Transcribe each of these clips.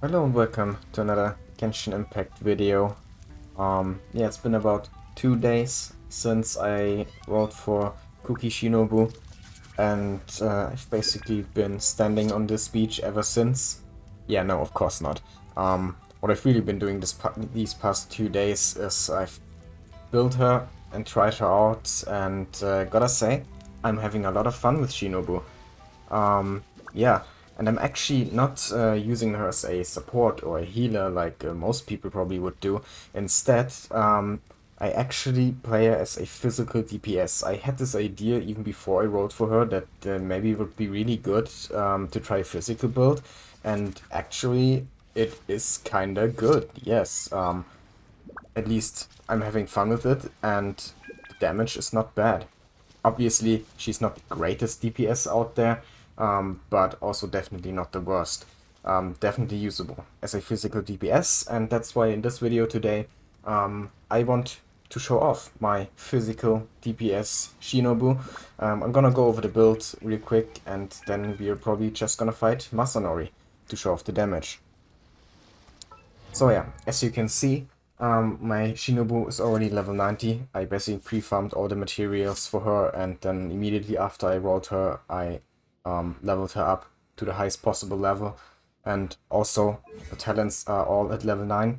Hello and welcome to another Genshin Impact video. Yeah, it's been about 2 days since I wrote for Kuki Shinobu, and I've basically been standing on this beach ever since. Yeah, no, of course not. What I've really been doing these past 2 days is I've built her and tried her out, and gotta say, I'm having a lot of fun with Shinobu. Yeah, and I'm actually not using her as a support or a healer like most people probably would do. Instead, I actually play her as a physical DPS. I had this idea even before I wrote for her that maybe it would be really good to try a physical build, and actually it is kinda good, yes. At least I'm having fun with it, and the damage is not bad. Obviously, she's not the greatest DPS out there, but also definitely not the worst. Definitely usable as a physical DPS, and that's why in this video today, I want to show off my physical DPS Shinobu. I'm gonna go over the build real quick, and then we're probably just gonna fight Masanori to show off the damage. So yeah, as you can see, my Shinobu is already level 90. I basically pre-farmed all the materials for her, and then immediately after I wrote her, I leveled her up to the highest possible level. And also, the talents are all at level 9.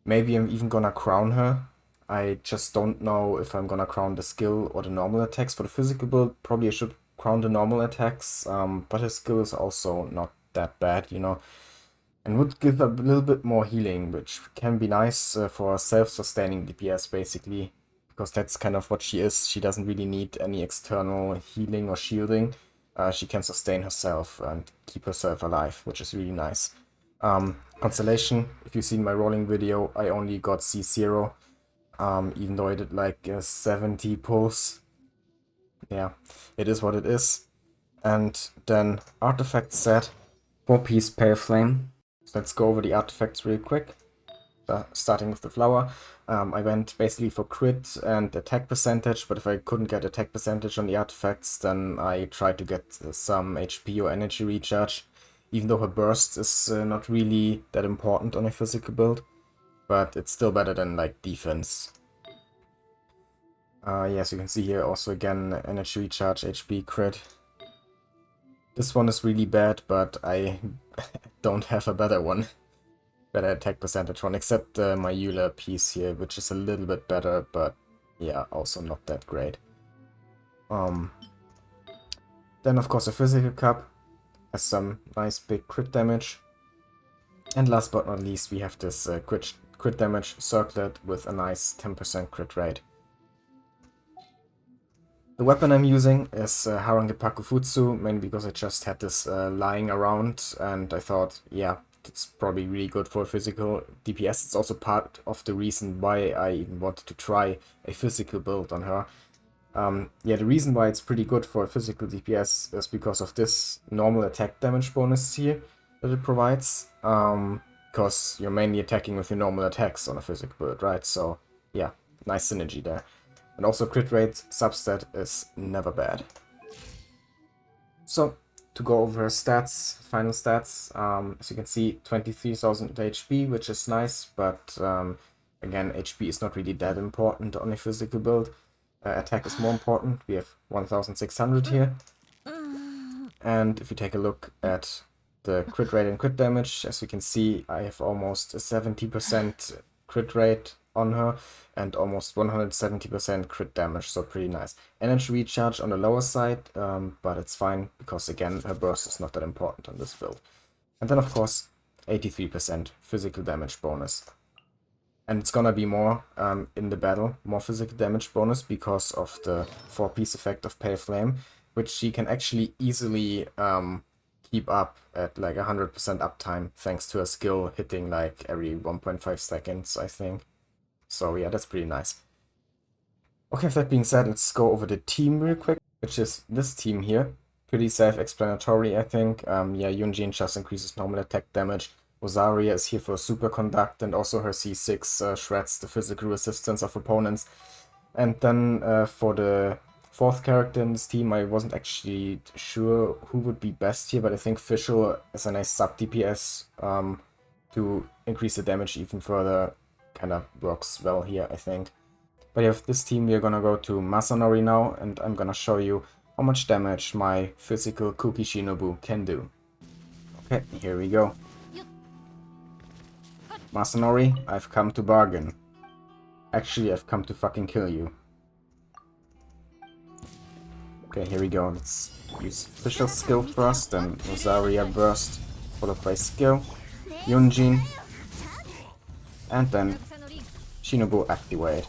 Maybe I'm even gonna crown her. I just don't know if I'm gonna crown the skill or the normal attacks. For the physical build, probably I should crown the normal attacks, but her skill is also not that bad, you know, and would give a little bit more healing, which can be nice for self-sustaining DPS basically, because that's kind of what she is. She doesn't really need any external healing or shielding. She can sustain herself and keep herself alive, which is really nice. Constellation, if you've seen my rolling video, I only got C0, even though I did like 70 pulls. Yeah, it is what it is. And then artifact set, 4-piece Pale Flame. So let's go over the artifacts real quick. Starting with the flower. I went basically for crit and attack percentage, but if I couldn't get attack percentage on the artifacts, then I tried to get some HP or energy recharge, even though her burst is not really that important on a physical build, but it's still better than like defense. Yes, you can see here also again energy recharge, HP, crit. This one is really bad, but I don't have a better one. Better attack percentage one, except my Eula piece here, which is a little bit better, but yeah, also not that great. Then of course a physical cup has some nice big crit damage. And last but not least, we have this crit damage circlet with a nice 10% crit rate. The weapon I'm using is Harange Pakufutsu, mainly because I just had this lying around, and I thought, yeah, it's probably really good for physical DPS. It's also part of the reason why I even wanted to try a physical build on her. Yeah, the reason why it's pretty good for a physical DPS is because of this normal attack damage bonus here that it provides. Because you're mainly attacking with your normal attacks on a physical build, right? So yeah, nice synergy there. And also crit rate substat is never bad. So, to go over her stats, final stats, as you can see, 23,000 HP, which is nice, but again, HP is not really that important on a physical build. Attack is more important. We have 1,600 here. And if you take a look at the crit rate and crit damage, as you can see, I have almost a 70% crit rate on her and almost 170% crit damage, so pretty nice. Energy recharge on the lower side, but it's fine because again her burst is not that important on this build. And then of course 83% physical damage bonus. And it's gonna be more in the battle, more physical damage bonus because of the 4-piece effect of Pale Flame, which she can actually easily keep up at like 100% uptime thanks to her skill hitting like every 1.5 seconds, I think. So yeah, that's pretty nice. Okay, with that being said, let's go over the team real quick, which is this team here. Pretty self-explanatory, I think. Yeah, Yunjin just increases normal attack damage. Rosaria is here for Superconduct, and also her C6 shreds the physical resistance of opponents. And then for the fourth character in this team, I wasn't actually sure who would be best here, but I think Fischl is a nice sub DPS to increase the damage even further kind of works well here, I think. But yeah, with this team we're gonna go to Masanori now, and I'm gonna show you how much damage my physical Kuki Shinobu can do. Okay, here we go. Masanori, I've come to bargain. Actually, I've come to fucking kill you. Okay, here we go. Let's use official skill first, then Rosaria Burst, followed by skill, Yunjin, and then Shinobu Activate.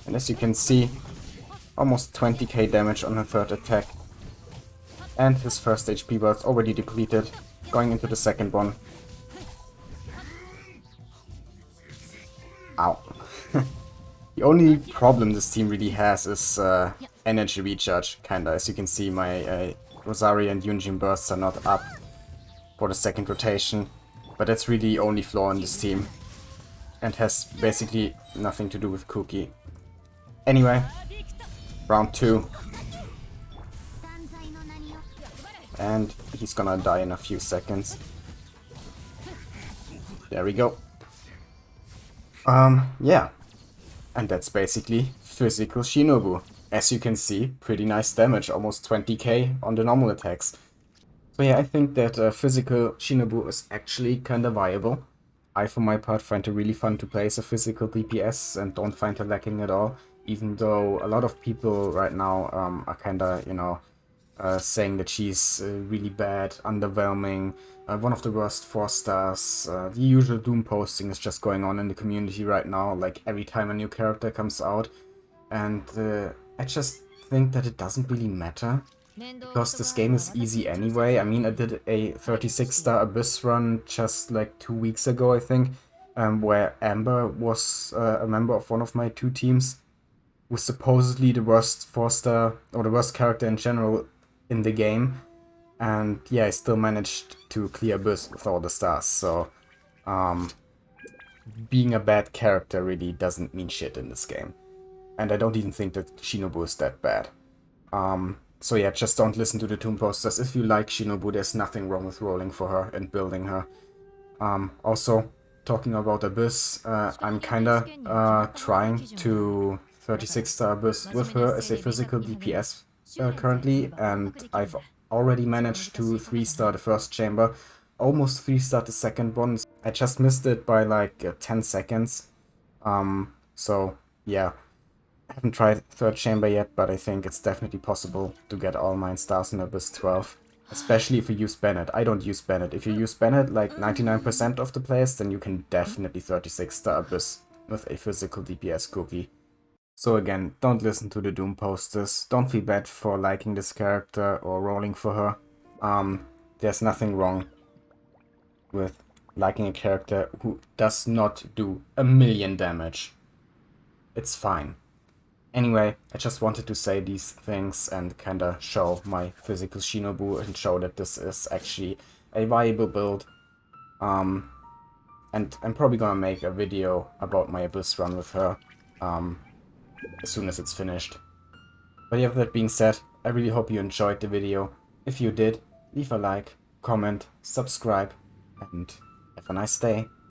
And as you can see, almost 20k damage on her third attack. And his first HP bar is already depleted, going into the second one. Ow. The only problem this team really has is energy recharge, kinda. As you can see, my Rosaria and Yunjin bursts are not up for the second rotation. But that's really the only flaw in this team. And has basically nothing to do with Kuki. Anyway, round 2. And he's gonna die in a few seconds. There we go. Yeah. And that's basically physical Shinobu. As you can see, pretty nice damage, almost 20k on the normal attacks. So yeah, I think that physical Shinobu is actually kinda viable. I, for my part, find her really fun to play as a physical DPS and don't find her lacking at all. Even though a lot of people right now are kinda, you know, saying that she's really bad, underwhelming, one of the worst 4-stars. The usual doom posting is just going on in the community right now, like every time a new character comes out. And I just think that it doesn't really matter, because this game is easy anyway. I mean, I did a 36-star Abyss run just like 2 weeks ago, I think, where Amber was a member of one of my 2 teams, was supposedly the worst 4-star, or the worst character in general in the game. And yeah, I still managed to clear Abyss with all the stars, so being a bad character really doesn't mean shit in this game. And I don't even think that Shinobu is that bad. So yeah, just don't listen to the Tomb posters. If you like Shinobu, there's nothing wrong with rolling for her and building her. Also, talking about Abyss, I'm kinda trying to 36-star Abyss with her as a physical DPS currently, and I've already managed to 3-star the first chamber, almost 3-star the second one. I just missed it by like 10 seconds. So yeah. I haven't tried third chamber yet, but I think it's definitely possible to get all 9 stars in Abyss 12. Especially if you use Bennett. I don't use Bennett. If you use Bennett, like 99% of the players, then you can definitely 36-star Abyss with a physical DPS Kuki. So again, don't listen to the Doom posters. Don't feel bad for liking this character or rolling for her. There's nothing wrong with liking a character who does not do a million damage. It's fine. Anyway, I just wanted to say these things and kinda show my physical Shinobu and show that this is actually a viable build. And I'm probably gonna make a video about my Abyss run with her as soon as it's finished. But yeah, with that being said, I really hope you enjoyed the video. If you did, leave a like, comment, subscribe, and have a nice day.